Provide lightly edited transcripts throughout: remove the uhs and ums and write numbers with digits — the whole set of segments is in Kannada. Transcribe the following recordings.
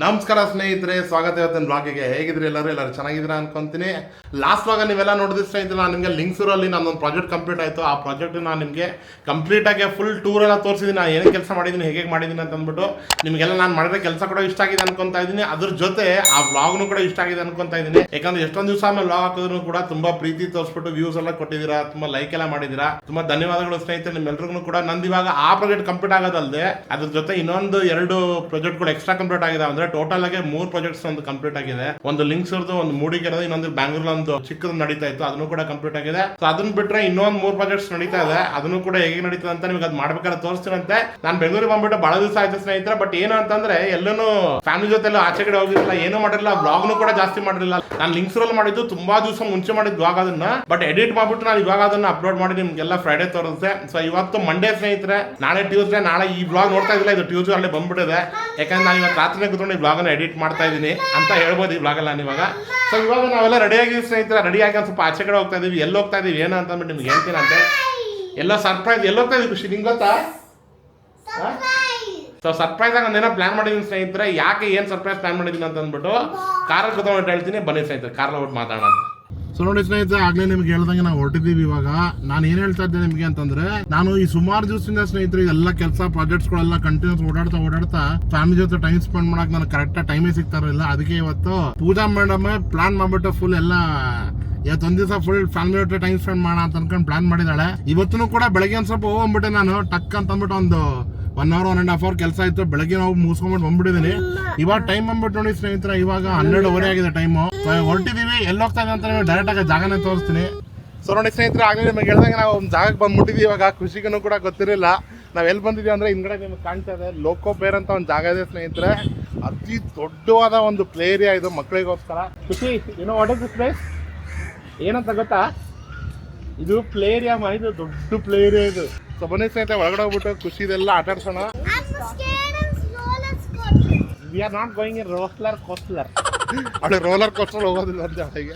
ನಮಸ್ಕಾರ ಸ್ನೇಹಿತರೆ, ಸ್ವಾಗತ ಇವತ್ತಿನ ಬ್ಲಾಗಿಗೆ. ಹೇಗಿದ್ರಿ ಎಲ್ಲರೂ ಚೆನ್ನಾಗಿದ್ದೀರಾ ಅನ್ಕೊಂತೀನಿ. ಲಾಸ್ಟ್ ಬ್ಲಾಗ್ ನೀವೆಲ್ಲ ನೋಡಿದ್ರೆ ಸ್ನೇಹಿತರೆ, ನಾನು ನಿಮಗೆ ಲಿಂಕ್ಸೂರಲ್ಲಿ ನನ್ನೊಂದು ಪ್ರಾಜೆಕ್ಟ್ ಕಂಪ್ಲೀಟ್ ಆಯಿತು. ಆ ಪ್ರಾಜೆಕ್ಟ್ ನಾನು ನಿಮಗೆ ಕಂಪ್ಲೀಟಾಗಿ ಫುಲ್ ಟೂರ್ ಎಲ್ಲ ತೋರಿಸಿದ್ದೀನಿ. ನಾನು ಏನೇ ಕೆಲಸ ಮಾಡಿದ್ದೀನಿ, ಹೇಗೆ ಮಾಡಿದ್ದೀನಿ ಅಂತ ಅಂದ್ಬಿಟ್ಟು ನಿಮಗೆಲ್ಲ ನಾನು ಮಾಡಿದ್ರೆ ಕೆಲಸ ಕೂಡ ಇಷ್ಟ ಆಗಿದೆ ಅನ್ಕೊಂತಾ ಇದ್ದೀನಿ. ಅದ್ರ ಜೊತೆ ಆ ಬ್ಲಾಗ್ನು ಕೂಡ ಇಷ್ಟ ಆಗಿದೆ ಅನ್ಕೊಂತಾ ಇದ್ದೀನಿ. ಯಾಕಂದ್ರೆ ಎಷ್ಟೊಂದು ದಿವಸ ಆಮೇಲೆ ಬ್ಲಾಗ್ ಹಾಕಿದ್ರು ಕೂಡ ತುಂಬಾ ಪ್ರೀತಿ ತೋರಿಸ್ಬಿಟ್ಟು ವ್ಯೂಸ್ ಎಲ್ಲ ಕೊಟ್ಟಿದ್ದೀರಾ, ತುಂಬಾ ಲೈಕ್ ಎಲ್ಲ ಮಾಡಿದ್ದೀರಾ. ತುಂಬಾ ಧನ್ಯವಾದಗಳು ಸ್ನೇಹಿತರೆ ನಿಮ್ಮೆಲ್ಲರಿಗೂ ಕೂಡ. ನಂದು ಇವಾಗ ಆ ಪ್ರಾಜೆಕ್ಟ್ ಕಂಪ್ಲೀಟ್ ಆಗೋದಲ್ಲದೆ ಅದ್ರ ಜೊತೆ ಇನ್ನೊಂದು 2 ಪ್ರಾಜೆಕ್ಟ್ಗಳು ಎಕ್ಸ್ಟ್ರಾ ಕಂಪ್ಲೀಟ್ ಆಗಿದೆ. ಅಂದ್ರೆ ಟೋಟಲ್ ಆಗಿ 3 ಪ್ರಾಜೆಕ್ಟ್ಸ್ ಒಂದು ಕಂಪ್ಲೀಟ್ ಆಗಿದೆ. ಒಂದು ಲಿಂಕ್ಸ್ ಅವ್ರದ್ದು, ಒಂದು ಮೂಡಿಗೆರೆದು, ಇನ್ನೊಂದು ಬ್ಯಾಂಗ್ಳೂರ್ ಒಂದು ಚಿಕ್ಕದು ನಡೀತಾ ಇತ್ತು, ಅದನ್ನು ಕೂಡ ಕಂಪ್ಲೀಟ್ ಆಗಿದೆ. ಸೊ ಅದನ್ನ ಬಿಟ್ರೆ ಇನ್ನೊಂದು 3 ಪ್ರಾಜೆಕ್ಟ್ಸ್ ನಡೀತಾ ಇದೆ. ಅದನ್ನು ಕೂಡ ಹೇಗೆ ನಡೀತದೆ ಅಂತ ನಿಮ್ಗೆ ಅದು ಮಾಡ್ಬೇಕಾದ್ರೆ ತೋರಿಸ್ತೀನಂತೆ. ನಾನು ಬೆಂಗಳೂರಿಗೆ ಬಂದ್ಬಿಟ್ಟು ಬಹಳ ದಿವಸ ಆಯ್ತು ಸ್ನೇಹಿತರೆ. ಬಟ್ ಏನು ಅಂತಂದ್ರೆ ಎಲ್ಲೂ ಫ್ಯಾಮಿಲಿ ಜೊತೆ ಎಲ್ಲ ಆಚೆ ಕಡೆ ಹೋಗಿರಲಿಲ್ಲ, ಏನೂ ಮಾಡಿರಲಿಲ್ಲ, ಬ್ಲಾಗ್ನು ಕೂಡ ಜಾಸ್ತಿ ಮಾಡಿರಲಿಲ್ಲ. ನಾನು ಲಿಂಕ್ಸ್ ರೋಲ್ ಮಾಡಿದ್ದು ತುಂಬಾ ದಿವಸ ಮುಂಚೆ ಮಾಡಿದ್ದು ಬ್ಲಾಗ್. ಅದನ್ನ ಬಟ್ ಎಡಿಟ್ ಮಾಡ್ಬಿಟ್ಟು ನಾನು ಇವಾಗ ಅದನ್ನ ಅಪ್ಲೋಡ್ ಮಾಡಿ ನಿಮ್ಗೆಲ್ಲ ಫ್ರೈಡೆ ತೋರಿಸುತ್ತೆ. ಸೊ ಇವತ್ತು ಮಂಡೇ ಸ್ನೇಹಿತರೆ, ನಾಳೆ ಟ್ಯೂಸ್ಡೇ. ನಾಳೆ ಈ ಬ್ಲಾಗ್ ನೋಡ್ತಾ ಇದ್ದಿಲ್ಲ, ಇದು ಟ್ಯೂಸ್ಡೇ ಅಲ್ಲೇ ಬಂದ್ಬಿಟ್ಟಿದೆ. ಯಾಕಂದ್ರೆ ನಾನು ಇವತ್ತು ರಾತ್ರಿ ಕೂತ್ಕೊಂಡು ಈ ಬ್ಲಾಗ್ ಅನ್ನ ಎಡಿಟ್ ಮಾಡ್ತಾ ಇದ್ದೀನಿ ಅಂತ ಹೇಳ್ಬೋದು ಈ ಬ್ಲಾಗ್ ಎಲ್ಲ ಇವಾಗ. ಸೊ ಇವಾಗ ನಾವೆಲ್ಲ ರೆಡಿ ಆಗಿದ್ದೀವಿ ಸ್ನೇಹಿತರೆ. ರೆಡಿಯಾಗಿ ಒಂದು ಸ್ವಲ್ಪ ಆಚೆ ಕಡೆ ಹೋಗ್ತಾ ಇದೀವಿ. ಎಲ್ಲಿ ಹೋಗ್ತಾ ಇದೀವಿ ಏನು ಅಂತ ಅಂದ್ಬಿಟ್ಟು ನಿಮ್ಗೆ ಹೇಳ್ತೀನಿ ಅಂತೆ. ಎಲ್ಲ ಸರ್ಪ್ರೈಸ್. ಎಲ್ಲಿ ಹೋಗ್ತಾ ಇದೀವಿ ಖುಷಿ, ನಿಂಗೆ ಗೊತ್ತಾ? ಸೊ ಸರ್ಪ್ರೈಸ್ ಆಗಿ ಒಂದೇನೋ ಪ್ಲಾನ್ ಮಾಡಿದೀನಿ ಸ್ನೇಹಿತರೆ. ಯಾಕೆ ಏನು ಸರ್ಪ್ರೈಸ್ ಪ್ಲಾನ್ ಮಾಡಿದೀನಿ ಅಂತ ಅಂದ್ಬಿಟ್ಟು ಕಾರಲ್ಲಿ ಕೂತ್ಕೊಂಡು ಹೇಳ್ತೀನಿ. ಬನ್ನಿ ಸ್ನೇಹಿತರೆ, ಕಾರಲ್ಲಿ ಹೋಗ್ಬಿಟ್ಟು ಮಾತಾಡೋಣ. ಸೊ ನೋಡಿ ಸ್ನೇಹಿತರೆ, ಆಗ್ಲೇ ನಿಮ್ಗೆ ಹೇಳ್ದಂಗೆ ನಾವು ಹೊರಟಿದ್ದೀವಿ. ಇವಾಗ ನಾನು ಏನ್ ಹೇಳ್ತಾ ಇದ್ದೆ ನಿಮ್ಗೆ ಅಂತಂದ್ರೆ, ನಾನು ಈ ಸುಮಾರು ದಿವಸದಿಂದ ಸ್ನೇಹಿತರೆ ಎಲ್ಲ ಕೆಲಸ ಪ್ರಾಜೆಕ್ಟ್ಸ್ಗಳೆಲ್ಲ ಕಂಟಿನ್ಯೂಸ್ ಓಡಾಡ್ತಾ ಫ್ಯಾಮಿಲಿ ಜೊತೆ ಟೈಮ್ ಸ್ಪೆಂಡ್ ಮಾಡಕ್ ನನಗೆ ಕರೆಕ್ಟಾಗಿ ಟೈಮೇ ಸಿಗ್ತಾ ಇರಲಿಲ್ಲ. ಅದಕ್ಕೆ ಇವತ್ತು ಪೂಜಾ ಮೇಡಮ್ ಪ್ಲಾನ್ ಮಾಡ್ಬಿಟ್ಟು ಫುಲ್ ಎಲ್ಲ ಇವತ್ತೊಂದ್ ದಿವಸ ಫುಲ್ ಫ್ಯಾಮಿಲಿ ಜೊತೆ ಟೈಮ್ ಸ್ಪೆಂಡ್ ಮಾಡೋಣ ಅಂತ ಅನ್ಕೊಂಡು ಪ್ಲಾನ್ ಮಾಡಿದಾಳೆ. ಇವತ್ತು ಕೂಡ ಬೆಳಗ್ಗೆ ಒಂದ್ ಸ್ವಲ್ಪ ಹೋಗ್ಬಿಟ್ಟೆ ನಾನು ಟಕ್ ಅಂತ ಅಂದ್ಬಿಟ್ಟು ಒಂದು 1 hour 1.5 hour ಕೆಲಸ ಇತ್ತು. ಬೆಳಗ್ಗೆ ನಾವು ಮುಗಿಸ್ಕೊಂಡ್ಬಿಟ್ಟು ಬಂದ್ಬಿಟ್ಟಿದ್ದೀನಿ. ಇವಾಗ ಟೈಮ್ ಬಂದ್ಬಿಟ್ಟು ನೋಡಿ ಸ್ನೇಹಿತರೆ, ಇವಾಗ 12:30 ಆಗಿದೆ ಟೈಮು. ಹೊರಟಿದೀವಿ. ಎಲ್ಲಿ ಹೋಗ್ತಾ ಇದೆ ಅಂತ ಡೈರೆಕ್ಟ್ ಆಗಿ ಜಾಗನೇ ತೋರಿಸ್ತೀನಿ. ಸೊ ನೋಡಿ ಸ್ನೇಹಿತರೆ, ಆಗಲೇ ನಿಮಗೆ ಹೇಳಿದಾಗ ನಾವು ಒಂದು ಜಾಗಕ್ಕೆ ಬಂದ್ಬಿಟ್ಟಿದ್ದೀವಿ. ಇವಾಗ ಖುಷಿಗೂ ಕೂಡ ಗೊತ್ತಿರಲಿಲ್ಲ ನಾವು ಎಲ್ಲಿ ಬಂದಿದ್ದೀವಿ ಅಂದ್ರೆ, ಹಿಂದ್ಗಡೆ ನಿಮ್ಗೆ ಕಾಣ್ತಾ ಇದೆ ಲೋಕೋ ಬೇರ್ ಅಂತ ಒಂದು ಜಾಗ ಇದೆ ಸ್ನೇಹಿತರೆ. ಅತಿ ದೊಡ್ಡವಾದ ಒಂದು ಪ್ಲೇ ಏರಿಯಾ ಇದು ಮಕ್ಕಳಿಗೋಸ್ಕರ. ಖುಷಿ, ಏನೋ ವಾಟ್ ಇಸ್ ದಿಸ್ ಪ್ಲೇಸ್ ಏನಂತ ಗೊತ್ತಾ? ಇದು ಪ್ಲೇ ಏರಿಯಾ, ಇದು ದೊಡ್ಡ ಪ್ಲೇ ಏರಿಯಾ ಇದು. ಸೊ ಬನ್ನಿ ಸ್ನೇಹಿತರೆ, ಒಳಗಡೆ ಹೋಗ್ಬಿಟ್ಟು ಖುಷಿದೆಲ್ಲ ಆಟ ಆಡ್ಸೋಣ. We are not going in roller coaster. ಅವಳು ರೋಲರ್ ಕೋಸ್ಟರ್ ಹೋಗೋದಿಲ್ಲ ಅಂತ ಅವಳಿಗೆ.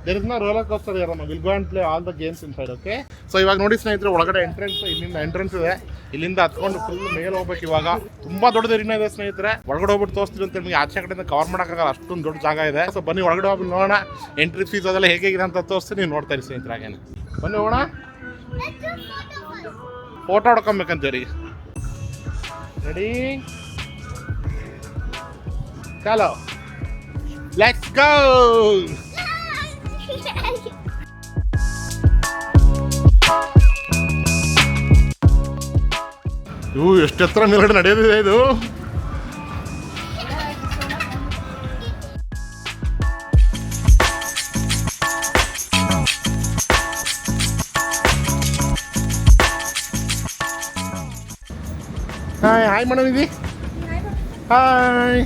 There is no roller coaster ಇರೋ. Will go and play all the games inside. Okay. So ಇವಾಗ ನೋಡಿ ಸ್ನೇಹಿತರೆ, ಒಳಗಡೆ ಇಲ್ಲಿಂದ ಎಂಟ್ರೆನ್ಸ್ ಇದೆ. ಇಲ್ಲಿಂದ ಹತ್ಕೊಂಡು ಫುಲ್ ಮೇಲೆ ಹೋಗ್ಬೇಕು. ಇವಾಗ ತುಂಬಾ ದೊಡ್ಡದು ಏರಿಯಾ ಇದೆ ಸ್ನೇಹಿತರೆ. ಒಳಗಡೆ ಹೋಗ್ಬಿಟ್ಟು ತೋರಿಸ್ತೀವಿ ಅಂತ ನಿಮಗೆ ಆಚೆ ಕಡೆಯಿಂದ ಕವರ್ ಮಾಡೋಕ್ಕಾಗಲ್ಲ, ಅಷ್ಟೊಂದು ದೊಡ್ಡ ಜಾಗ ಇದೆ. ಸೊ ಬನ್ನಿ ಒಳಗಡೆ ಹೋಗಿ ನೋಡೋಣ. ಎಂಟ್ರಿ ಫೀಸ್ ಅದೆಲ್ಲ ಹೇಗಿದೆ ಅಂತ ತೋರಿಸ್ತೀನಿ, ನೀವು ನೋಡ್ತಾ ಇರಿ ಸ್ನೇಹಿತರೆ. ಹಾಗೇನೆ ಬನ್ನಿ ಹೋಗೋಣ. ಫೋಟೋ ಹೊಡ್ಕೊಬೇಕಂತೀರಿ. ರೆಡಿ, ಚಲೋ, ಲೆಟ್ಸ್ ಗೋ. ಇವು ಎಷ್ಟು ಎತ್ತರ ಮೇಲ್ಗಡೆ ನಡೆಯೋದಿದೆ ಇದು. ಹಾಯ್ ಮೇಡಮ್, ಇದೀ? ಹಾಯ್.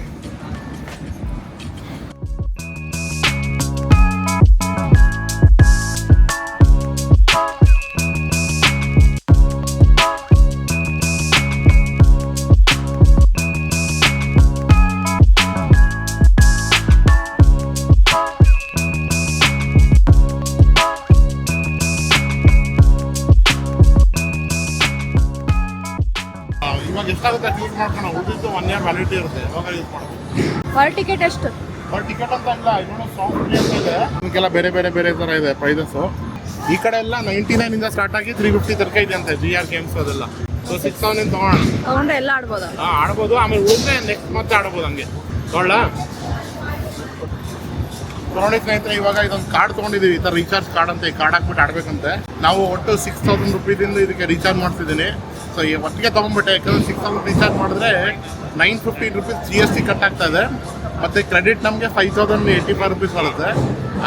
ಇವಾಗ ಎಷ್ಟಾಗುತ್ತೆ ಯೂಸ್ ಮಾಡ್ಕೊಂಡು, ಉಳಿದಿದ್ದು 1 year ವ್ಯಾಲಿಡಿಟಿ ಇರುತ್ತೆ. ಇವಾಗ ಯೂಸ್ ಮಾಡೋದು. ಪರ್ ಟಿಕೆಟ್ ಎಷ್ಟು? ಪರ್ ಟಿಕೆಟ್ ಅಂತ ಇಲ್ಲ, ಇನ್ನೊಂದು ಸಾಂಗ್ ಪ್ಲೇಸ್ ಇದೆ. ಇದಕ್ಕೆಲ್ಲ ಬೇರೆ ಥರ ಇದೆ ಪ್ರೈಸಸ್ಸು. ಈ ಕಡೆ ಎಲ್ಲ 99 ಇಂದ ಸ್ಟಾರ್ಟ್ ಆಗಿ 350 ತನಕ ಇದೆ ಅಂತೆ. GR ಗೇಮ್ಸ್ ಅದೆಲ್ಲ. ಸೊ 6000 ತಗೊಂಡ್ರೆ ಎಲ್ಲ ಆಡ್ಬೋದಾ? ಆಡ್ಬೋದು. ಆಮೇಲೆ ಉಳಿದ್ರೆ ನೆಕ್ಸ್ಟ್ ಮತ್ತೆ ಆಡ್ಬೋದು. ಹಂಗೆ ತೊಗೊಳ್ಳ. ನೋಡಿ ಸ್ನೇಹಿತರೆ, ಇವಾಗ ಇದೊಂದು ಕಾರ್ಡ್ ತೊಗೊಂಡಿದ್ದೀವಿ. ಈ ಥರ ರೀಚಾರ್ಜ್ ಕಾರ್ಡ್ ಅಂತ. ಈ ಕಾರ್ಡ್ ಹಾಕ್ಬಿಟ್ಟು ಆಡ್ಬೇಕಂತೆ. ನಾವು ಒಟ್ಟು 6000 ರೂಪಾಯಿದಿಂದ ಇದಕ್ಕೆ ರೀಚಾರ್ಜ್ ಮಾಡ್ತಿದ್ದೀನಿ. ಸೊ ಈ ಒಟ್ಟಿಗೆ ತೊಗೊಂಡ್ಬಿಟ್ಟೆ. ಯಾಕಂದರೆ 6000 ರೀಚಾರ್ಜ್ ಮಾಡಿದ್ರೆ 950 ರೂಪೀಸ್ GST ಕಟ್ ಆಗ್ತಾ ಇದೆ. ಮತ್ತು ಕ್ರೆಡಿಟ್ ನಮಗೆ 5085 ರೂಪೀಸ್ ಬರುತ್ತೆ.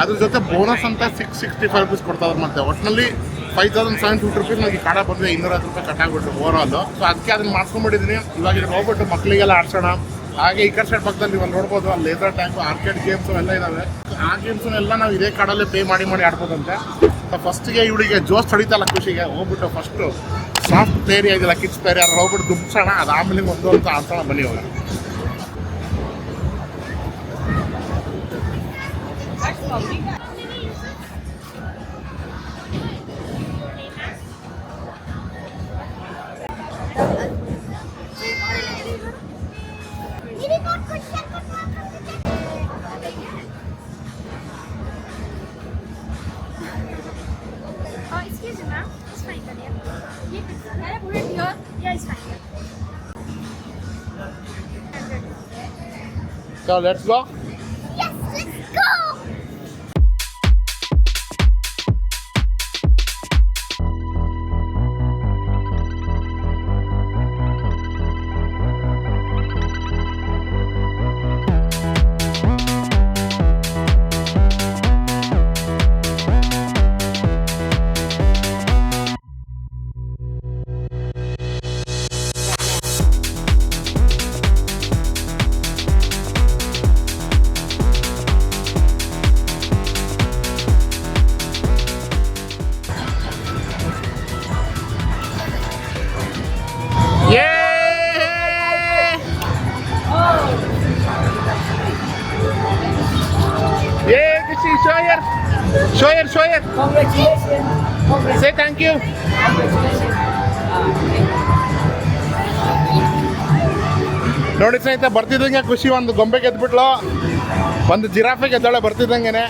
ಅದ್ರ ಜೊತೆ ಬೋನಸ್ ಅಂತ 665 ರೂಪೀಸ್ ಕೊಡ್ತಾರೆ. ಮತ್ತೆ ಒಟ್ಟಿನಲ್ಲಿ 5750 ರೂಪೀಸ್ ನನಗೆ ಕಾಡ ಬಂದರೆ 210 ರೂಪಾಯಿ ಕಟ್ ಆಗಿಬಿಟ್ಟು ಓವರಾಲು. ಸೊ ಅದಕ್ಕೆ ಅದನ್ನು ಮಾಡ್ಕೊಂಡ್ಬಿಟ್ಟಿದ್ದೀನಿ. ಇವಾಗ ಇದನ್ನು ಹೋಗ್ಬಿಟ್ಟು ಮಕ್ಕಳಿಗೆಲ್ಲ ಆಡ್ಸೋಣ. ಹಾಗೆ ಈ ಕಡೆ ಸೈಡ್ ಪಕ್ಕದಲ್ಲಿ ನೀವು ನೋಡ್ಬೋದು, ಅಲ್ಲಿ ಲೇಸರ್ ಟ್ಯಾಂಕು, ಆರ್ಕೇಡ್ ಗೇಮ್ಸು ಎಲ್ಲ ಇದ್ದಾವೆ. ಆ ಗೇಮ್ಸನ್ನೆಲ್ಲ ನಾವು ಇದೇ ಕಾರ್ಡಲ್ಲೇ ಪೇ ಮಾಡಿ ಆಡ್ಬೋದಂತೆ. ಸೊ ಫಸ್ಟಿಗೆ ಇವಳಿಗೆ ಜೋಸ್ ಹೊಡಿತಲ್ಲ ಖುಷಿಗೆ, ಹೋಗ್ಬಿಟ್ಟು ಫಸ್ಟು ಸಾಫ್ಟ್ ಪ್ಲೇರಿ ಆಗಿಲ್ಲ ಕಿಡ್ಸ್ ಪ್ಲೇರಿ, ಅಲ್ಲಿ ಹೋಗ್ಬಿಟ್ಟು ದುಬ್ಸೋಣ. ಅದಾದಮೇಲೆ ಒಂದು ಅಂತ ಆಡ್ಸೋಣ. ಬನ್ನಿ ಹೋಗೋಣ. Ini buat kucing. here? Yeah, it's fine. So let's go. Yes, let's go! Yeah, Kishi, show here. Show here, show here. Congratulations. Say thank you. Congratulations. ನೋಡಿ ಸ್ನೇಹಿತರೆ, ಬರ್ತಿದ್ದಂಗೆ ಖುಷಿ ಒಂದು ಗೊಂಬೆ ಗೆದ್ಬಿಟ್ಲು, ಒಂದು ಜಿರಾಫೆ ಗೆದ್ದಾಳೆ ಬರ್ತಿದ್ದಂಗೆನೆ.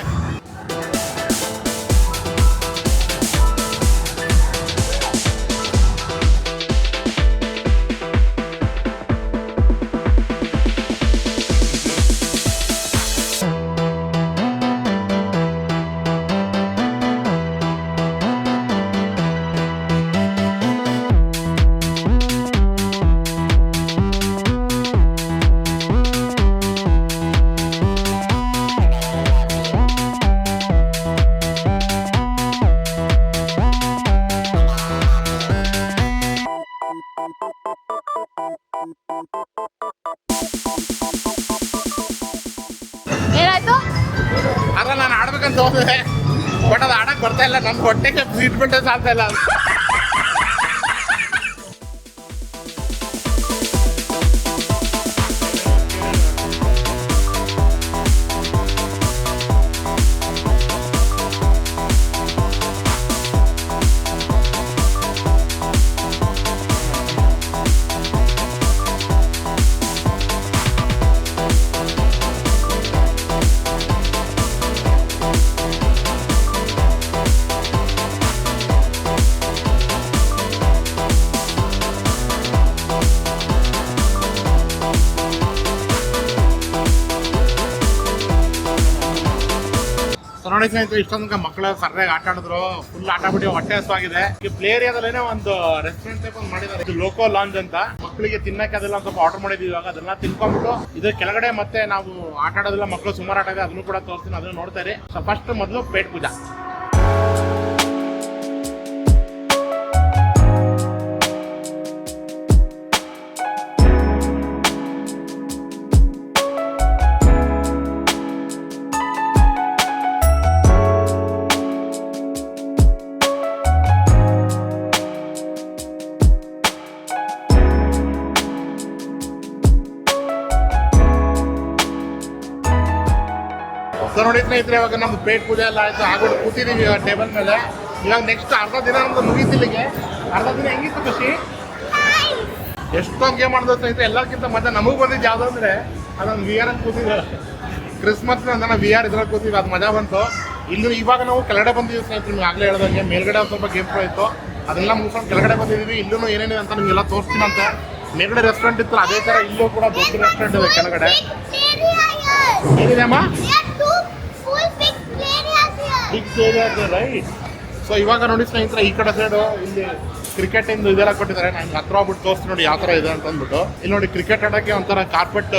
ಏನಾಯ್ತು? ಅಲ್ಲ, ನಾನು ಆಡ್ಬೇಕಂತ ಹೋದೆ, ಬಟ್ ಅದು ಆಡಕ್ಕೆ ಬರ್ತಾ ಇಲ್ಲ. ನನ್ನ ಹೊಟ್ಟೆಗೆ ಸೀಟ್ ಬಿಟ್ಟೆ ಸಾಲ್ತಾ ಇಲ್ಲ ಅದು. ನೋಡಿ ಸ್ನೇಹಿತರೆ, ಇಷ್ಟೊಂದು ಮಕ್ಕಳು ಸರಿಯಾಗಿ ಆಟ ಆಡಿದ್ರು, ಫುಲ್ ಆಟ ಬಿಟ್ಟು ಹೊಟ್ಟೆ ಹಸುವಾಗಿದೆ. ಈ ಪ್ಲೇ ಏರಿಯಾದಲ್ಲೇನೆ ಒಂದು ರೆಸ್ಟೋರೆಂಟ್ ಟೈಪ್ ಒಂದು ಮಾಡಿದ್ದಾರೆ, ಇದು ಲೋಕೋ ಲಾಂಜ್ ಅಂತ. ಮಕ್ಕಳಿಗೆ ತಿನ್ನಕ್ಕೆ ಅದೆಲ್ಲ ಸ್ವಲ್ಪ ಆರ್ಡರ್ ಮಾಡಿದ್ವಿ. ಇವಾಗ ಅದನ್ನ ತಿನ್ಕೊಂಡ್ಬಿಟ್ಟು ಇದ್ರ ಕೆಳಗಡೆ ಮತ್ತೆ ನಾವು ಆಟ ಆಡೋದಿಲ್ಲ, ಮಕ್ಕಳು ಸುಮಾರು ಆಟ ಇದೆ, ಅದನ್ನು ಕೂಡ ತೋರಿಸ್ತೀನಿ, ಅದನ್ನು ನೋಡ್ತಾರೆ. ಸೊ ಫಸ್ಟ್ ಮೊದಲು ಪೇಟ್ ಪೂಜಾ. ಸೊ ನೋಡಿ ಸ್ನೇಹಿತರೆ, ಇವಾಗ ನಮ್ದು ಪೇಟ್ ಪೂಜೆ ಎಲ್ಲ ಆಯ್ತು, ಆಗ್ಬಿಟ್ಟು ಕೂತಿದ್ದೀವಿ ಇವಾಗ ಟೇಬಲ್ ಮೇಲೆ. ಇವಾಗ ನೆಕ್ಸ್ಟ್ ಅರ್ಧ ದಿನ ನಮ್ದು ಮುಗೀತಿಲ್ಲಿಗೆ. ಅರ್ಧ ದಿನ ಹೆಂಗಿತ್ತು ಖುಷಿ? ಎಷ್ಟೊಂದು ಗೇಮ್ ಮಾಡಿದ್ರು ಸ್ನೇಹಿತರೆ. ಎಲ್ಲಕ್ಕಿಂತ ಮತ್ತೆ ನಮಗೆ ಬಂದಿದ್ದು ಯಾವುದು ಅಂದರೆ ಅದೊಂದು ವಿ ಆರ್ ಅಂತ ಕೂತಿದ್ವಿ. ಕ್ರಿಸ್ಮಸ್ ಅಂತ ನಾವು ವಿ ಆರ್ ಇದ್ರಲ್ಲಿ ಕೂತಿದ್ವಿ, ಅದು ಮಜಾ ಬಂತು. ಇನ್ನು ಇವಾಗ ನಾವು ಕೆಳಗಡೆ ಬಂದಿದ್ದೀವಿ ಸ್ನೇಹಿತರೆ, ನಿಮ್ಗೆ ಆಗಲೇ ಹೇಳ್ದಂಗೆ. ಮೇಲ್ಗಡೆ ಒಂದು ಸ್ವಲ್ಪ ಗೇಮ್ ಇತ್ತು, ಅದೆಲ್ಲ ಮುಗಿಸ್ಕೊಂಡು ಕೆಳಗಡೆ ಬಂದಿದ್ದೀವಿ. ಇಲ್ಲೂ ಏನೇನಿದೆ ಅಂತ ನಿಮಗೆಲ್ಲ ತೋರಿಸ್ತೀನಂತೆ. ಮೇಲ್ಗಡೆ ರೆಸ್ಟೋರೆಂಟ್ ಇತ್ತು, ಅದೇ ಥರ ಇಲ್ಲೂ ಕೂಡ ದೊಡ್ಡ ರೆಸ್ಟೋರೆಂಟ್ ಇದೆ ಕೆಳಗಡೆ. ಏನಿದೆ ಅಮ್ಮ? ಬಿಗ್ ಏರಿಯಾ ಇದೆ, ರೈಟ್. ಸೊ ಇವಾಗ ನೋಡಿ ಸ್ನೇಹಿತರೆ, ಈ ಕಡೆ ಸೈಡು ಇಲ್ಲಿ ಕ್ರಿಕೆಟ್ ಇಂದು ಇದೆಲ್ಲ ಕೊಟ್ಟಿದ್ದಾರೆ. ನಾನು ಹತ್ರ ಹೋಗ್ಬಿಟ್ಟು ತೋರಿಸ್ತೀನಿ ನೋಡಿ ಯಾವ ಥರ ಇದೆ ಅಂತ ಅಂದ್ಬಿಟ್ಟು. ಇಲ್ಲಿ ನೋಡಿ ಕ್ರಿಕೆಟ್ ಆಡೋಕ್ಕೆ ಒಂಥರ ಕಾರ್ಪೆಟ್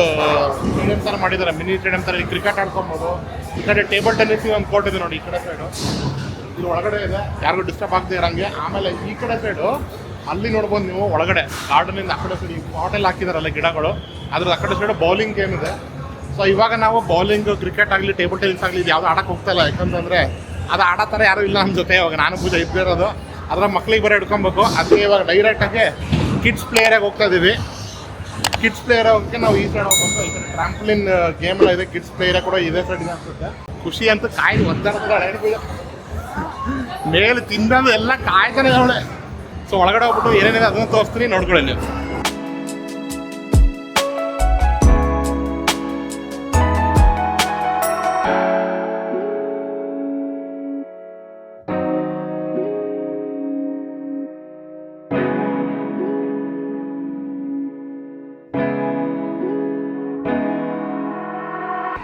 ಸ್ಟೇಡಿಯಂ ಥರ ಮಾಡಿದ್ದಾರೆ, ಮಿನಿ ಸ್ಟೇಡಿಯಂ ಥರ. ಇಲ್ಲಿ ಕ್ರಿಕೆಟ್ ಆಡ್ಕೊಬೋದು. ಈ ಕಡೆ ಟೇಬಲ್ ಟೆನ್ನಿಸ್ ಒಂದು ಕೋರ್ಟ್ ಇದೆ ನೋಡಿ ಈ ಕಡೆ ಸೈಡು. ಇಲ್ಲಿ ಒಳಗಡೆ ಇದೆ, ಯಾರಿಗೂ ಡಿಸ್ಟರ್ಬ್ ಆಗದೆ ಇರೋಂಗೆ. ಆಮೇಲೆ ಈ ಕಡೆ ಸೈಡು ಅಲ್ಲಿ ನೋಡ್ಬೋದು ನೀವು, ಒಳಗಡೆ ಗಾರ್ಡನಿಂದ ಆ ಕಡೆ ಸೈಡ್ ಈ ಪಾಟೆಲ್ಲ ಹಾಕಿದಾರಲ್ಲ ಗಿಡಗಳು, ಅದ್ರ ಆ ಕಡೆ ಸೈಡು ಬೌಲಿಂಗ್ ಗೇಮ್ ಇದೆ. ಸೊ ಇವಾಗ ನಾವು ಬೌಲಿಂಗ್, ಕ್ರಿಕೆಟ್ ಆಗಲಿ, ಟೇಬಲ್ ಟೆನ್ನಿಸ್ ಆಗಲಿ, ಇದು ಯಾವುದು ಆಡಕ್ಕೆ ಹೋಗ್ತಾ ಇಲ್ಲ. ಯಾಕಂತಂದರೆ ಅದು ಆಡೋ ಥರ ಯಾರೂ ಇಲ್ಲ ನಮ್ಮ ಜೊತೆ. ಇವಾಗ ನಾನು ಪೂಜೆ ಇದ್ದಿರೋದು, ಅದರ ಮಕ್ಳಿಗೆ ಬರೋ ಹಿಡ್ಕೊಬೇಕು. ಅದಕ್ಕೆ ಇವಾಗ ಡೈರೆಕ್ಟಾಗಿ ಕಿಡ್ಸ್ ಪ್ಲೇಯರಾಗಿ ಹೋಗ್ತಾ ಇದ್ದೀವಿ. ಕಿಡ್ಸ್ ಪ್ಲೇಯರ್ ಹೋಗೋಕ್ಕೆ ನಾವು ಈ ಸೈಡ್ ಹೋಗ್ಬೇಕು. ಈ ಕಡೆ ಟ್ರಾಂಪ್ಲಿನ್ ಗೇಮ್ ಎಲ್ಲ ಇದೆ, ಕಿಡ್ಸ್ ಪ್ಲೇಯರ್ ಕೂಡ ಇದೇ ಸೈಡ್ ಇದೆ ಅನ್ಸುತ್ತೆ. ಖುಷಿ ಅಂತ ಕಾಯಿ ಒದ್ದಾಡ್ತಾರೆ, ಮೇಲೆ ತಿನ್ನೋದು ಎಲ್ಲ ಕಾಯ್ತಾನೆ ಅವಳೆ. ಸೊ ಒಳಗಡೆ ಹೋಗ್ಬಿಟ್ಟು ಏನೇನಿದೆ ಅದನ್ನು ತೋರಿಸ್ತೀನಿ, ನೋಡ್ಕೊಳ್ಳಿ ನೀವು.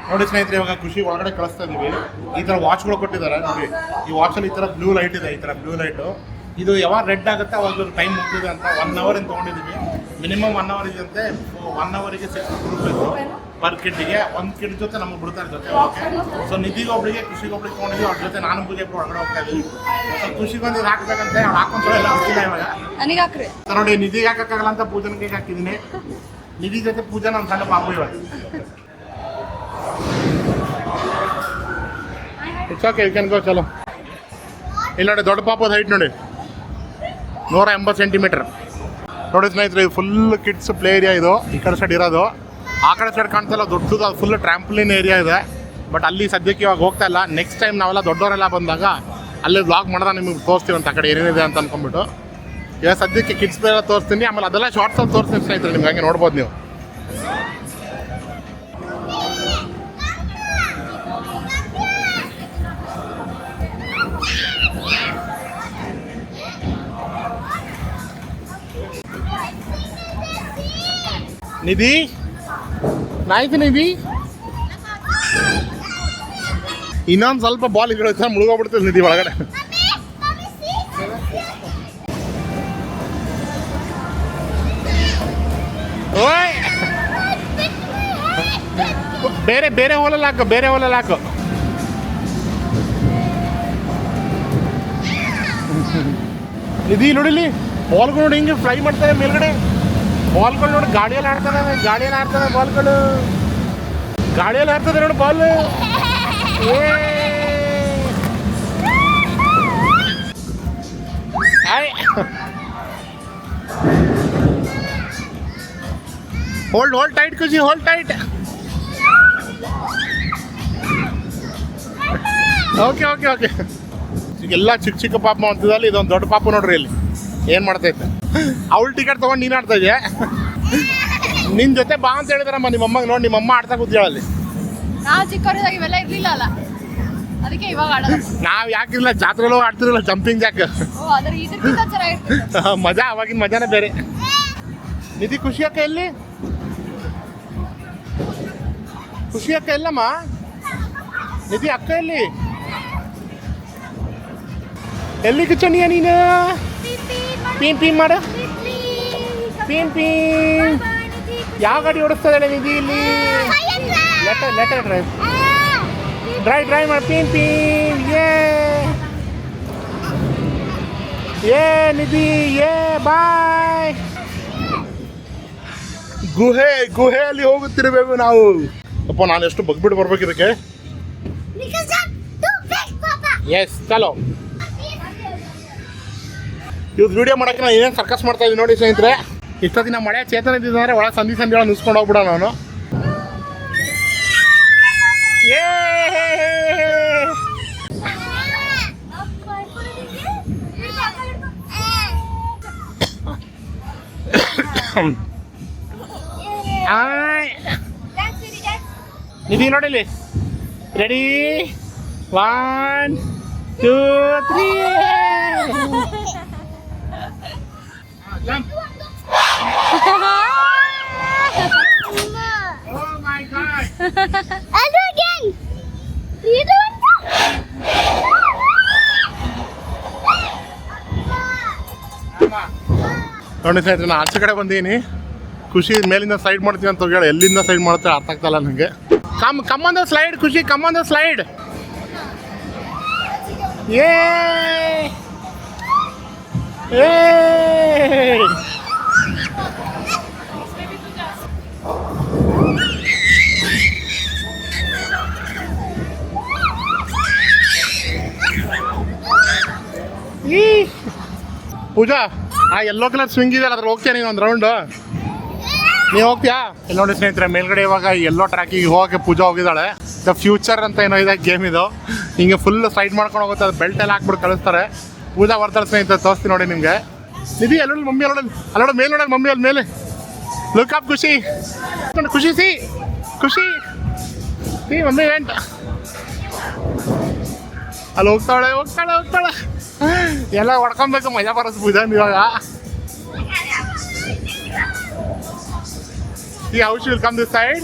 ನೋಡಿ ಸ್ನೇಹಿತರೆ, ಇವಾಗ ಖುಷಿ ಒಳಗಡೆ ಕಳಿಸ್ತಾ ಇದೀವಿ. ಈ ಥರ ವಾಚ್ಗಳು ಕೊಟ್ಟಿದ್ದಾರೆ ನೋಡಿ. ಈ ವಾಚಲ್ಲಿ ಈ ಥರ ಬ್ಲೂ ಲೈಟ್ ಇದೆ, ಈ ಥರ ಬ್ಲೂ ಲೈಟು. ಇದು ಯಾವಾಗ ರೆಡ್ ಆಗುತ್ತೆ ಅವಾಗ ಟೈಮ್ ಮುಗ್ದಿದೆ ಅಂತ 1 hour ಅಂತ ತೊಗೊಂಡಿದ್ದೀವಿ. ಮಿನಿಮಮ್ 1 hour ಇದೆಯಂತೆ. 1 hourಗೆ 6 ಕೊಡಬೇಕು ಪರ್ ಕಿಡ್ಗೆ. ಒಂದು ಕಿಡ್ ಜೊತೆ ನಮಗೆ ಬಿಡ್ತಾರೆ ಜೊತೆ. ಓಕೆ, ಸೊ ನಿಧಿಗೊಬ್ಳಿಗೆ ಖುಷಿಗೊಬ್ಳಿಗೆ ತೊಗೊಂಡಿದ್ದೀವಿ. ಅವ್ರ ಜೊತೆ ನಾನು ಪೂಜೆ ಒಳಗಡೆ ಹೋಗ್ತಾ ಇದ್ದೀವಿ. ಸೊ ಖುಷಿಗೊಂದು ಇದು ಹಾಕ್ಬೇಕಂತೆ, ಅವ್ರು ಹಾಕೊಂಡ್ರೆ ಎಲ್ಲ ಗೊತ್ತಿಲ್ಲ ಇವಾಗ. ನನಗೆ ಹಾಕ್ರಿ. ನೋಡಿ, ನಿಧಿಗೆ ಹಾಕೋಕ್ಕಾಗಲ್ಲ ಅಂತ ಪೂಜನಿಗೆ ಹಾಕಿದ್ದೀನಿ. ನಿಧಿ ಜೊತೆ ಪೂಜಾ ನಮ್ಮ ಸಣ್ಣ ಪಾಪು ಇವಾಗ. It's okay, you can go. ಚಲೋ. ಇಲ್ಲಿ ನೋಡಿ, ದೊಡ್ಡ ಪಾಪದ ಹೈಟ್ ನೋಡಿ 180 ಸೆಂಟಿಮೀಟರ್. ನೋಡಿ ಸ್ನೇಹಿತರೆ, ಇದು ಫುಲ್ ಕಿಡ್ಸ್ ಪ್ಲೇ ಏರಿಯಾ. ಇದು ಈ ಕಡೆ ಸೈಡ್ ಇರೋದು. ಆ ಕಡೆ ಸೈಡ್ ಕಾಣ್ತಲ್ಲ ದೊಡ್ಡದು, ಅದು ಫುಲ್ ಟ್ರ್ಯಾಂಪ್ಲಿನ್ ಏರಿಯಾ ಇದೆ. ಬಟ್ ಅಲ್ಲಿ ಸದ್ಯಕ್ಕೆ ಇವಾಗ ಹೋಗ್ತಾ ಇಲ್ಲ. ನೆಕ್ಸ್ಟ್ ಟೈಮ್ ನಾವೆಲ್ಲ ದೊಡ್ಡವರೆಲ್ಲ ಬಂದಾಗ ಅಲ್ಲಿ ಬ್ಲಾಗ್ ಮಾಡಿದ್ರೆ ನಿಮಗೆ ತೋರಿಸ್ತೀವಿ ಅಂತ, ಆ ಕಡೆ ಏನೇನಿದೆ ಅಂತ ಅನ್ಕೊಂಡ್ಬಿಟ್ಟು. ಇವಾಗ ಸದ್ಯಕ್ಕೆ ಕಿಡ್ಸ್ ಪ್ಲೇ ಎಲ್ಲ ತೋರಿಸ್ತೀನಿ. ಆಮೇಲೆ ಅದೆಲ್ಲ ಶಾರ್ಟ್ಸಲ್ಲಿ ತೋರಿಸ್ತೀನಿ ಸ್ನೇಹಿತರೆ, ನಿಮ್ಗೆ ಹಂಗೆ ನೋಡ್ಬೋದು ನೀವು. ನಿಧಿ ನಾಯ್ತು ನಿಧಿ, ಇನ್ನೊಂದು ಸ್ವಲ್ಪ ಬಾಲ್ ಈ ಕಡೆ ಮುಳುಗೋಗ್ಬಿಡ್ತದೆ ನಿಧಿ ಒಳಗಡೆ. ಓಯ್, ಬೇರೆ ಬೇರೆ ಹೋಲಲ್ಲಿ ಹಾಕು, ಬೇರೆ ಹೋಲಲ್ಲಿ ಹಾಕು. ನಿಧಿ ನೋಡಿಲಿ, ಬಾಲ್ಗಳು ನೋಡಿ ಹಿಂಗೆ ಫ್ಲೈ ಮಾಡ್ತಾರೆ ಮೇಲ್ಗಡೆ. ಬಾಲ್ಗಳು ನೋಡಿ ಗಾಡಿಯಲ್ಲಿ ಆಡ್ತದೆ, ಗಾಡಿಯಲ್ಲಿ ಆಡ್ತದೆ ಬಾಲ್ಗಳು, ಗಾಡಿಯಲ್ಲಿ ಆಡ್ತದೆ ನೋಡಿ ಬಾಲ್. ಹೋಲ್ಡ್ ಹೋಲ್ಡ್ ಟೈಟ್ ಖುಷಿ, hold tight. Okay okay okay. ಎಲ್ಲ ಚಿಕ್ಕ ಚಿಕ್ಕ ಪಾಪ ಮಾಡ್ತಿದ್ದಲ್ಲಿ ಇದೊಂದು ದೊಡ್ಡ ಪಾಪ ನೋಡ್ರಿ ಇಲ್ಲಿ ಏನು ಮಾಡ್ತೈತೆ. ಅವಳು ಟಿಕೆಟ್ ತೊಗೊಂಡು ನೀನು ಆಡ್ತಾ ಇದೆಯಾ? ನಿನ್ನ ಜೊತೆ ಬಾ ಅಂತ ಹೇಳಿದಾರಮ್ಮ ನಿಮ್ಮಮ್ಮಗೆ. ನೋಡಿ, ನಿಮ್ಮಮ್ಮ ಆಡ್ತಾ ಕೂತಿಯಾಳಲ್ಲಿ. ನಾವು ಚಿಕ್ಕವರಿದ್ದಾಗ ಇವೆಲ್ಲ ಇರ್ಲಿಲ್ಲ ಅಲ್ಲ, ಅದಕ್ಕೆ ಇವಾಗ ಆಡೋದು. ನಾವು ಯಾಕಿಲ್ಲ, ಜಾತ್ರೆಲ್ಲೂ ಆಡ್ತಿರಲ್ಲ ಜಂಪಿಂಗ್ ಜಾಕ್. ಓ, ಅದ್ರ ಇದಕ್ಕಿಂತ ಚೆನ್ನಾಗಿರ್ತದೆ ಮಜಾ, ಅವಾಗಿನ ಮಜಾನೇ ಬೇರೆ. ನಿಧಿ ಖುಷಿ ಅಕ್ಕ ಎಲ್ಲಿ? ಖುಷಿ ಅಕ್ಕ ಎಲ್ಲಮ್ಮ? ನಿಧಿ ಅಕ್ಕ ಎಲ್ಲಿ? ಎಲ್ಲಿ ಕಿಚ್ಚಣಿಯ ನೀನು? ಪೀನ್ ಪೀನ್ ಮಾಡು, ಪೀನ್ ಪೀನ್. ಯಾವ ಗಾಡಿ ಓಡಿಸ್ತದೆ ನಿಧಿ ಇಲ್ಲಿ? ಲೆಟರ್ ಡ್ರೈವ್, ಡ್ರೈವ್ ಮಾಡಿ. ಪೀನ್ ಪೀನ್. ಏ ನಿಧಿ, ಬಾಯ್. ಗುಹೆಯಲ್ಲಿ ಹೋಗುತ್ತಿರಬೇಕು ನಾವು. ಅಪ್ಪ, ನಾನು ಎಷ್ಟು ಬಗ್ಬಿಟ್ಟು ಬರ್ಬೇಕು ಇದಕ್ಕೆ. ಎಸ್, ಚಲೋ. ಇವತ್ತು ವಿಡಿಯೋ ಮಾಡೋಕ್ಕೆ ನಾನು ಏನೇನು ಸರ್ಕಸ್ ಮಾಡ್ತಾ ಇದ್ದೀನಿ ನೋಡಿ ಸ್ನೇಹಿತರೆ. ಇಷ್ಟೊತ್ತಿನ ಮಳೆ ಚೇತನ ಇದ್ದಿದ್ದಂದ್ರೆ ಒಳಗೆ ಸಂಧಿ ಒಳಗೆ ನಿಲ್ಸ್ಕೊಂಡು ಹೋಗ್ಬಿಡ ನಾನು. ನಿಧಿ ನೋಡಿಲಿ, ready, 1 2 3. Jump. Oh my God. I'll do again. You do it. ನೋಡಿ ಸ್ನೇಹಿತರೆ, ನಾನು ಆಚೆ ಕಡೆ ಬಂದೀನಿ. ಖುಷಿ ಮೇಲಿಂದ ಸೈಡ್ ಮಾಡ್ತೀನಿ ಅಂತ ಹೇಳಿ ಎಲ್ಲಿಂದ ಸೈಡ್ ಮಾಡ್ತಾರೆ ಅರ್ಥ ಆಗ್ತಾಯಿಲ್ಲ ನನಗೆ. ಕಮ್ ಆನ್ ದ ಸ್ಲೈಡ್ ಖುಷಿ, ಕಮ್ ಆನ್ ದ ಸ್ಲೈಡ್. ಏ ಪೂಜಾ, ಆ ಯೆಲ್ಲೋ ಕಲರ್ ಸ್ವಿಂಗ್ ಇದೆಯಲ್ಲ ಅದ್ರ ಹೋಗ್ತೀಯ ನೀನು ಒಂದು ರೌಂಡು? ನೀವು ಹೋಗ್ತೀಯಾ? ಇಲ್ಲಿ ನೋಡಿ ಸ್ನೇಹಿತರೆ, ಮೇಲ್ಗಡೆ ಇವಾಗ ಯೆಲ್ಲೋ ಟ್ರ್ಯಾಕಿಗೆ ಹೋಗೋಕ್ಕೆ ಪೂಜಾ ಹೋಗಿದ್ದಾಳೆ. ದ ಫ್ಯೂಚರ್ ಅಂತ ಏನೋ ಇದೆ ಗೇಮ್ ಇದು. ಹಿಂಗೆ ಫುಲ್ ಸೈಡ್ ಮಾಡ್ಕೊಂಡು ಹೋಗುತ್ತೆ, ಅದು ಬೆಲ್ಟ್ ಎಲ್ಲ ಹಾಕ್ಬಿಟ್ಟು ಕಳಿಸ್ತಾರೆ. ಪೂಜಾ ಬರ್ತಾಳೆ ಸ್ನೇಹಿತರೆ, ತೋರಿಸ್ತೀನಿ ನೋಡಿ ನಿಮಗೆ. ನಿಧಿ ಅಲ್ಲೋಡಿ, ಮಮ್ಮಿ ಅಲ್ಲೋಡಿ, ಅಲ್ಲೋಡ ಮೇಲೆ ನೋಡೋದು, ಮಮ್ಮಿ ಅಲ್ಲಿ ಮೇಲೆ. ಲುಕ್ ಅಪ್ ಖುಷಿ, ಖುಷಿ ಖುಷಿ ಮಮ್ಮಿ ವೆಂಟ್. ಅಲ್ಲಿ ಹೋಗ್ತಾಳೆ ಎಲ್ಲ ಹೊಡ್ಕೊಬೇಕು, ಮಜಾ ಬರೋದು ಪೂಜಾ ಇವಾಗ. ಈ house will come this side.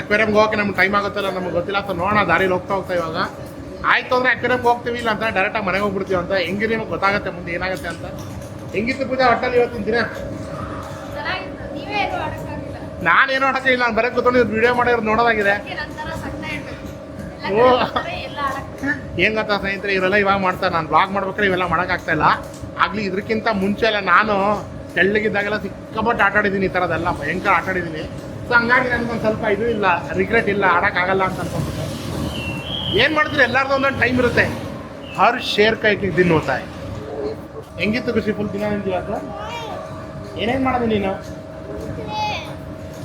ಅಕ್ವೇರಿಯಂಗೆ ಹೋಗಕ್ಕೆ ನಮ್ಗೆ ಟೈಮ್ ಆಗುತ್ತಲ್ಲ ನಮ್ಗೆ ಗೊತ್ತಿಲ್ಲ ಅಂತ ನೋಡೋಣ ದಾರಿಲಿ ಹೋಗ್ತಾ ಇವಾಗ ಆಯ್ತು ಅಂದರೆ ಅಕ್ವೇರಿಯಂಗೆ ಹೋಗ್ತೀವಿ ಇಲ್ಲ ಅಂತ ಡೈರೆಕ್ಟಾಗಿ ಮನೆಗೆ ಹೋಗ್ಬಿಡ್ತೀವಿ ಅಂತ ಹೆಂಗಿದೆ ನಿಮಗೆ ಗೊತ್ತಾಗುತ್ತೆ ಮುಂದೆ ಏನಾಗುತ್ತೆ ಅಂತ. ಹೆಂಗಿತ್ತು ಪೂಜಾ ಒಟ್ಟಲ್ಲಿ ಇವತ್ತಿನ ದಿನ? ಚೆನ್ನಾಗಿತ್ತು. ನೀವೇ ಏನು ಆಡಕ್ಕಾಗಿಲ್ಲ. ನಾನೇನು ಆಡಕ್ಕೆ ಇಲ್ಲ, ನಾನು ಬರೀ ಕೂತ್ಕೊಂಡು ವಿಡಿಯೋ ಮಾಡಿರೋದು ನೋಡೋದಾಗಿದೆ. ನಂತರ ಸಣ್ಣ ಇರ್ಬೇಕು. ಓ. ಎಲ್ಲ ಆಡಕ್ಕೆ. ಏನು ಗೊತ್ತಾ ಸ್ನೇಹಿತರೆ, ಇವರೆಲ್ಲ ಇವಾಗ ಮಾಡ್ತಾರೆ. ನಾನು ಬ್ಲಾಗ್ ಮಾಡ್ಬೇಕಾದ್ರೆ ಇವೆಲ್ಲ ಮಾಡೋಕ್ಕಾಗ್ತಾ ಇಲ್ಲ. ಆಗಲಿ ಇದಕ್ಕಿಂತ ಮುಂಚೆ ಎಲ್ಲ ನಾನು ತೆಳ್ಳಗಿದ್ದಾಗೆಲ್ಲ ಸಿಕ್ಕಾಪಟ್ಟು ಆಟಾಡಿದ್ದೀನಿ, ಈ ಥರದ್ದೆಲ್ಲ ಭಯಂಕರ ಆಟಾಡಿದ್ದೀನಿ. ಸೊ ಹಂಗಾಗಿ ನನಗೊಂದು ಸ್ವಲ್ಪ ಇದು ಇಲ್ಲ, ರಿಗ್ರೆಟ್ ಇಲ್ಲ, ಆಡೋಕ್ಕಾಗಲ್ಲ ಅಂತ ಅನ್ಕೊಂಡ್ಬಿಟ್ಟು. ಏನು ಮಾಡಿದ್ರೆ ಎಲ್ಲರದ್ದು ಒಂದೊಂದು ಟೈಮ್ ಇರುತ್ತೆ. ಹರ್ ಶೇರ್ ಕೈ ದಿನ ಹೋಗ್ತಾ ಇದೆ. ಹೆಂಗಿತ್ತು ಖುಷಿ ಫುಲ್ ದಿನ ನಿಂತು ಇವತ್ತು? ಏನೇನು ಮಾಡೋದು ನೀನು?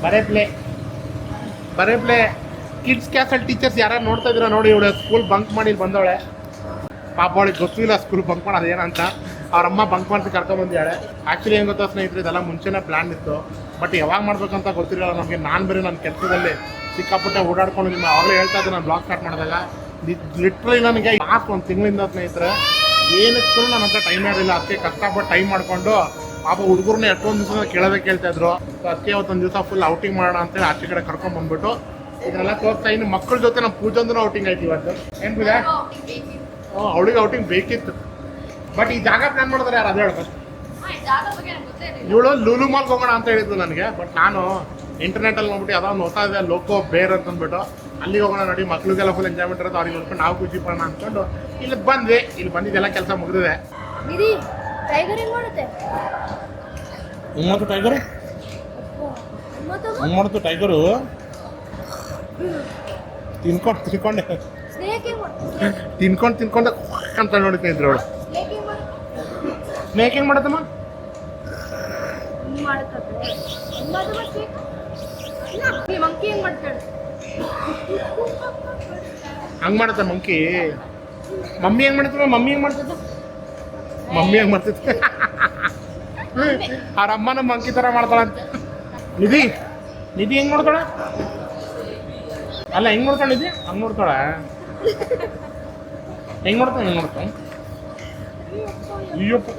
ಬರೇ ಪ್ಲೇ ಕಿಡ್ಸ್ ಕ್ಲಾಸಲ್ಲಿ ಟೀಚರ್ಸ್ ಯಾರು ನೋಡ್ತಾ ಇದ್ದೀರಾ ನೋಡಿ, ಇವಳು ಸ್ಕೂಲ್ ಬಂಕ್ ಮಾಡಿ ಇಲ್ಲಿ ಬಂದವಳೆ. ಪಾಪ ಅವಳಿಗೆ ಗೊತ್ತಿಲ್ಲ ಸ್ಕೂಲ್ ಬಂಕ್ ಮಾಡೋದು ಏನಂತ. ಅವರಮ್ಮ ಬಂಕ್ ಮಾಡಿಸಿ ಕರ್ಕೊಂಬಂದಿದ್ದಾಳೆ. ಆ್ಯಕ್ಚುಲಿ ಏನು ಗೊತ್ತಾ ಸ್ನೇಹಿತರೆ, ಇದೆಲ್ಲ ಮುಂಚೆನೇ ಪ್ಲ್ಯಾನ್ ಇತ್ತು, ಬಟ್ ಯಾವಾಗ ಮಾಡ್ಬೇಕಂತ ಗೊತ್ತಿರಲ್ಲ ನಮಗೆ. ನಾನು ಬೇರೆ ನನ್ನ ಕೆಲಸದಲ್ಲಿ ಸಿಕ್ಕಾಪಟ್ಟೆ ಓಡಾಡ್ಕೊಂಡು ನಿಮ್ಮ ಆವಾಗಲೇ ಹೇಳ್ತಾ ಇದ್ದೆ ನಾನು ಬ್ಲಾಗ್ ಸ್ಟಾರ್ಟ್ ಮಾಡಿದಾಗ. ಲಿಟ್ರಲಿ ನನಗೆ ಲಾಸ್ಟ್ ಒಂದು ತಿಂಗಳಿಂದ ಸ್ನೇಹಿತರೆ ಏನಕ್ಕೂ ನನ್ನ ಹತ್ರ ಟೈಮ್ ಇರಲಿಲ್ಲ. ಅದಕ್ಕೆ ಕಷ್ಟಪಟ್ಟು ಟೈಮ್ ಮಾಡಿಕೊಂಡು ಪಾಪ ಹುಡುಗರನ್ನ ಎಷ್ಟೊಂದು ದಿವಸ ಕೇಳೋದೇ ಕೇಳ್ತಾಯಿದ್ರು. ಸೊ ಅದಕ್ಕೆ ಅವತ್ತೊಂದು ದಿವಸ ಫುಲ್ ಔಟಿಂಗ್ ಮಾಡೋಣ ಅಂತೇಳಿ ಆಚೆ ಕಡೆ ಕರ್ಕೊಂಡ್ಬಂದ್ಬಿಟ್ಟು ಇದನ್ನೆಲ್ಲ ತೋರಿಸ್ತಾ ಇನ್ನು ಮಕ್ಕಳ ಜೊತೆ ನಮ್ಮ ಪೂಜಂದು ಔಟಿಂಗ್ ಆಯ್ತು ಇವತ್ತು. ಏನು ಪೂಜಾ? ಅವಳಿಗೆ ಔಟಿಂಗ್ ಬೇಕಿತ್ತು, ಬಟ್ ಈ ಜಾಗ ಪ್ಲಾನ್ ಮಾಡಿದ್ರೆ ಯಾರು ಅದು ಹೇಳ ಫಸ್ಟ್. ಇವಳು ಲೂಲು ಮಾಲ್ಗೆ ಹೋಗೋಣ ಅಂತ ಹೇಳಿದ್ದು ನನಗೆ, ಬಟ್ ನಾನು ಇಂಟರ್ನೆಟಲ್ಲಿ ನೋಡ್ಬಿಟ್ಟು ಯಾವುದೋ ಒಂದು ಹೊಸ ಇದೆ ಲೋಕೋ ಬೇರ್ ಅಂತ ಅಂದ್ಬಿಟ್ಟು ಅಲ್ಲಿಗೆ ಹೋಗೋಣ ನೋಡಿ, ಮಕ್ಳಿಗೆಲ್ಲ ಫುಲ್ ಎಂಜಾಯ್ಮೆಂಟ್ ಇರೋದು, ಅವ್ರಿಗೆ ನೋಡ್ಕೊಂಡು ನಾವು ಖುಷಿ ಪಡೋಣ ಅಂದ್ಕೊಂಡು ಇಲ್ಲಿಗೆ ಬಂದ್ವಿ. ಇಲ್ಲಿ ಬಂದಿದ್ದೆಲ್ಲ ಕೆಲಸ ಮುಗಿದಿದೆ. ನಿಧಿ ಟೈಗರ್ ಹೆಂಗ್ ಮಾಡುತ್ತೆ? ಟೈಗರು ಹಂಗೆ ಮಾಡ್ತು ಟೈಗರು ತಿನ್ಕೊಂಡೆ ಸ್ನೇಕ್ ಹೆಂಗ್ ಮಾಡುತ್ತೆ? ತಿನ್ಕೊಂಡು ಅಂತ ನೋಡ್ತಾ ಇದ್ರು ಅವಳು. ಸ್ನೇಕ್ ಹೆಂಗ್ ಮಾಡುತ್ತೆ? ಸ್ನೇಕ್ ಹೆಂಗೆ ಮಾಡತ್ತಮ್ಮ? ಹಿಂಗ್ ಮಾಡುತ್ತೆ. ಹಿಂಗ್ ಮಾಡುತ್ತೆ ಸ್ನೇಕ್. ಈ ಮಂಕಿ ಹೆಂಗ್ ಮಾಡ್ತಾಳೆ? ಹಂಗೆ ಮಾಡುತ್ತೆ ಮಂಕಿ. ಮಮ್ಮಿ ಹೆಂಗೆ ಮಾಡ್ತದ? ಮಮ್ಮಿ ಹೆಂಗೆ ಮಾಡ್ತಿತ್ತು? ಅವ್ರ ಅಮ್ಮನ ಮಂಕಿ ಥರ ಮಾಡ್ತಾಳಂತೆ. ನಿಧಿ ಹೆಂಗೆ ನೋಡ್ತಾಳೆ? ಅಲ್ಲ ಹೆಂಗೆ ನೋಡ್ತಾಳೆ ನಿಧಿ? ಹಂಗೆ ನೋಡ್ತಾಳೆ. ಹೆಂಗೆ ನೋಡ್ತಾಳೆ? ಅಯ್ಯಪ್ಪ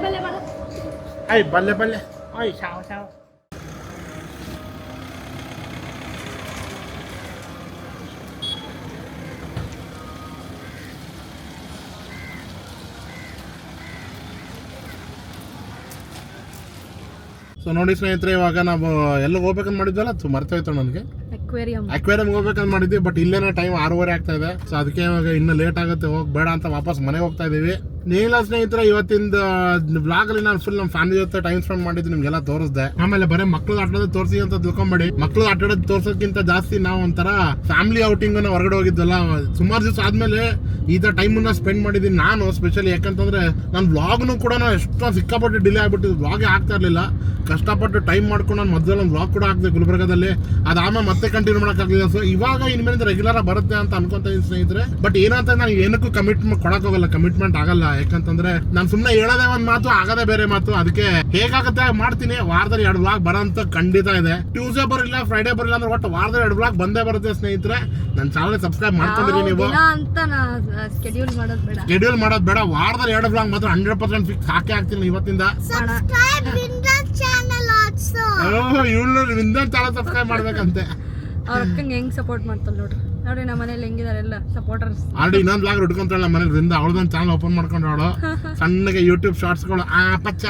ಬಲ್ಲೆ ಮಾಡುತ್ತೆ. ಆಯ್ ಬಲ್ಲೆ ಆಯ್ ಶಾವ್. ಸೊ ನೋಡಿ ಸ್ನೇಹಿತರೆ, ಇವಾಗ ನಾವು ಎಲ್ಲ ಹೋಗ್ಬೇಕಂತ ಮಾಡಿದ್ವಲ್ಲ, ಮರ್ತೋಯ್ತು ನನಗೆ. ಅಕ್ವೇರಿಯಂಗೆ ಹೋಗ್ಬೇಕಂತ ಮಾಡಿದ್ವಿ, ಬಟ್ ಇಲ್ಲೇನೋ ಟೈಮ್ 6:30 ಆಗ್ತಾ ಇದೆ. ಸೊ ಅದಕ್ಕೆ ಇವಾಗ ಇನ್ನೂ ಲೇಟ್ ಆಗುತ್ತೆ, ಬೇಡ ಅಂತ ವಾಪಸ್ ಮನೆಗೆ ಹೋಗ್ತಾ ಇದೀವಿ. ನೀಲ್ಲ ಸ್ನೇಹಿತರೆ, ಇವತ್ತಿಂದ ಬ್ಲಾಗ್ ಅಲ್ಲಿ ನಾನು ಫುಲ್ ನಮ್ಮ ಫ್ಯಾಮಿಲಿ ಜೊತೆ ಟೈಮ್ ಸ್ಪೆಂಡ್ ಮಾಡಿದ್ದು ನಿಮ್ಗೆಲ್ಲ ತೋರಿಸ್ದೆ. ಆಮೇಲೆ ಬರೀ ಮಕ್ಳು ಆಟಾಡೋದು ತೋರಿಸಿ ಅಂತ ತಿಳ್ಕೊಂಬೇಡಿ. ಮಕ್ಳು ಆಟಾಡೋದು ತೋರ್ಸೋಕ್ಕಿಂತ ಜಾಸ್ತಿ ನಾವು ಒಂಥರ ಫ್ಯಾಮಿಲಿ ಔಟಿಂಗ್ ಹೊರಗಡೆ ಹೋಗಿದ್ವಲ್ಲ, ಸುಮಾರು ದಿವಸ ಆದ್ಮೇಲೆ ಈ ತರ ಟೈಮನ್ನ ಸ್ಪೆಂಡ್ ಮಾಡಿದ್ದೀನಿ ನಾನು ಸ್ಪೆಷಲಿ. ಯಾಕಂತಂದ್ರೆ ನನ್ನ ಬ್ಲಾಗ್ನು ಕೂಡ ಎಷ್ಟೋ ಸಿಕ್ಕಾಪಟ್ಟು ಡಿಲೇ ಆಗ್ಬಿಟ್ಟಿದ್ದು, ಬ್ಲಾಗೇ ಆಗ್ತಾ ಇರಲಿಲ್ಲ. ಕಷ್ಟಪಟ್ಟು ಟೈಮ್ ಮಾಡ್ಕೊಂಡು ನಾನು ಮೊದಲು ಒಂದು ಬ್ಲಾಗ್ ಕೂಡ ಹಾಕಿದೆ ಗುಲ್ಬರ್ಗದಲ್ಲಿ, ಅದಾದ್ಮೇಲೆ ಮತ್ತೆ ಕಂಟಿನ್ಯೂ ಮಾಡೋಕ್ಕಾಗಲಿಲ್ಲ. ಸೊ ಇವಾಗ ಇನ್ಮೇಲೆ ರೆಗ್ಯುಲರ್ ಬರುತ್ತೆ ಅಂತ ಅನ್ಕೊಂತ ಇದ್ದೀನಿ ಸ್ನೇಹಿತರೆ. ಬಟ್ ಏನಂತ ನಾನು ಏನಕ್ಕೂ ಕಮಿಟ್ಮೆಂಟ್ ಆಗಲ್ಲ. ಯಾಕಂತಂದ್ರೆ ನಾನು ಸುಮ್ಮನೆ ಹೇಳೋದೇ ಒಂದು ಮಾತು, ಆಗದೇ ಬೇರೆ ಮಾತು. ಅದಕ್ಕೆ ಹೇಗಾಗುತ್ತೆ ಮಾಡ್ತೀನಿ. ವಾರದಲ್ಲಿ 2 ಬ್ಲಾಗ್ ಬರೋಂತ ಖಂಡಿತ ಇದೆ. ಟ್ಯೂಸ್ಡೇ ಬರಲಿಲ್ಲ, ಫ್ರೈಡೇ ಬರಲಿಲ್ಲ ಅಂದ್ರೆ ಒಟ್ಟು ವಾರದಲ್ಲಿ 2 ಬ್ಲಾಗ್ ಬಂದೇ ಬರುತ್ತೆ ಸ್ನೇಹಿತರೆ. ನನ್ನ ಚಾನಲ್ ಸಬ್ಸ್ಕ್ರೈಬ್ ಮಾಡ್ಕೊಂಡಿರಿ ನೀವು. ಸ್ಕೆಡ್ಯೂಲ್ ಮಾಡೋದು ಬೇಡ, ವಾರದಲ್ಲಿ 2 ಬ್ಲಾಗ್ ಮಾತ್ರ 100% ಫಿಕ್ಸ್ ಹಾಕಿ ಹಾಕ್ತೀನಿ ಇವತ್ತಿಂದ. ಇವಳು ವಿಂದನ್ ಚಾನಲ್ ಸಬ್ಸ್ಕ್ರೈಬ್ ಮಾಡ್ಬೇಕಂತೆ. ಅವ್ರ ಅಕ್ಕಂಗೆ ಹೆಂಗ್ ಸಪೋರ್ಟ್ ಮಾಡ್ತಾಳೆ ನೋಡಿ ನಮ್ಮ ಮನೇಲಿ ಹೆಂಗಿದಾರೆ ಎಲ್ಲ ಸಪೋರ್ಟರ್ಸ್. ಆಲ್ರೆಡಿ ಇನ್ನೊಂದು ಬ್ಲಾಗ್ ಹುಡ್ಕೊಂತಾಳೆ ನಮ್ಮ ಮನೇಲಿ ವಿಂದ. ಅವಳದೊಂದು ಚಾನಲ್ ಓಪನ್ ಮಾಡ್ಕೊಂಡು ಅವಳು ಸಣ್ಣಗೆ ಯೂಟ್ಯೂಬ್ ಶಾರ್ಟ್ಸ್ಗಳು ಪಚ್ಚ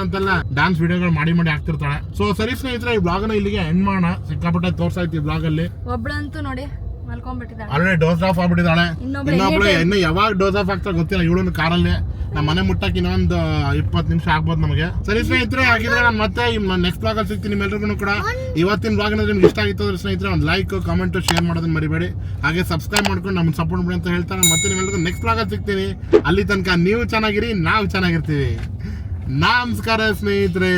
ಅಂತೆಲ್ಲ ಡ್ಯಾನ್ಸ್ ವಿಡಿಯೋಗಳು ಮಾಡಿ ಹಾಕ್ತಿರ್ತಾಳೆ. ಸೊ ಸರಿ ಸ್ನೇಹಿತರೆ, ಈ ಬ್ಲಾಗ್ನ ಇಲ್ಲಿಗೆ ಎಂಡ್ ಮಾಡೋಣ. ಸಿಕ್ಕಾಪಟ್ಟೆ ತೋರ್ಸಾಯ್ತು ಈ ಬ್ಲಾಗ್ ಅಲ್ಲಿ. ಒಬ್ಳಂತೂ ನೋಡಿ ಮಲ್ಕೊಂಡ್ಬಿಟ್ಟಿದ್ದಾಳೆ, ಆಲ್ರೆಡಿ ಡೋಸ್ ಆಫ್ ಆಗ್ಬಿಟ್ಟಿದ್ದಾಳೆ. ಇನ್ನೊಬ್ಳು ಇನ್ನು ಯಾವಾಗ ಡೋಸ್ ಆಫ್ ಆಗ್ತಾ ಗೊತ್ತಿಲ್ಲ. ಇವಳು ಕಾರಲ್ಲಿ ನಮ್ಮ ಮನೆ ಮುಟ್ಟಕ್ಕೆ ಇನ್ನೊಂದು 20 ನಿಮಿಷ ಆಗ್ಬೋದು ನಮಗೆ. ಸರಿ ಸ್ನೇಹಿತರೆ, ಹಾಗಿದ್ರೆ ನಾನು ಮತ್ತೆ ನೆಕ್ಸ್ಟ್ ಬ್ಲಾಗ್ ಅಲ್ಲಿ ಸಿಗ್ತೀನಿ. ನಿಮ್ಮೆಲ್ರಿಗೂ ಕೂಡ ಇವತ್ತಿನ ಬ್ಲಾಗ್ ನಿಮ್ಗೆ ಇಷ್ಟ ಆಗಿತ್ತು ಅಂದ್ರೆ ಸ್ನೇಹಿತರೆ ಒಂದು ಲೈಕ್, ಕಾಮೆಂಟ್, ಶೇರ್ ಮಾಡೋದನ್ನ ಮರಿಬೇಡಿ. ಹಾಗೆ ಸಬ್ಸ್ಕ್ರೈಬ್ ಮಾಡ್ಕೊಂಡು ನಮ್ಗೆ ಸಪೋರ್ಟ್ ಮಾಡಿ ಅಂತ ಹೇಳ್ತಾ ನಾನು ಮತ್ತೆ ನಿಮ್ಮೆಲ್ರಿಗೂ ನೆಕ್ಸ್ಟ್ ಬ್ಲಾಗ್ ಅಲ್ಲಿ ಸಿಗ್ತೀನಿ. ಅಲ್ಲಿ ತನಕ ನೀವು ಚೆನ್ನಾಗಿರಿ, ನಾವು ಚೆನ್ನಾಗಿರ್ತೀವಿ. ನಮಸ್ಕಾರ ಸ್ನೇಹಿತರೆ.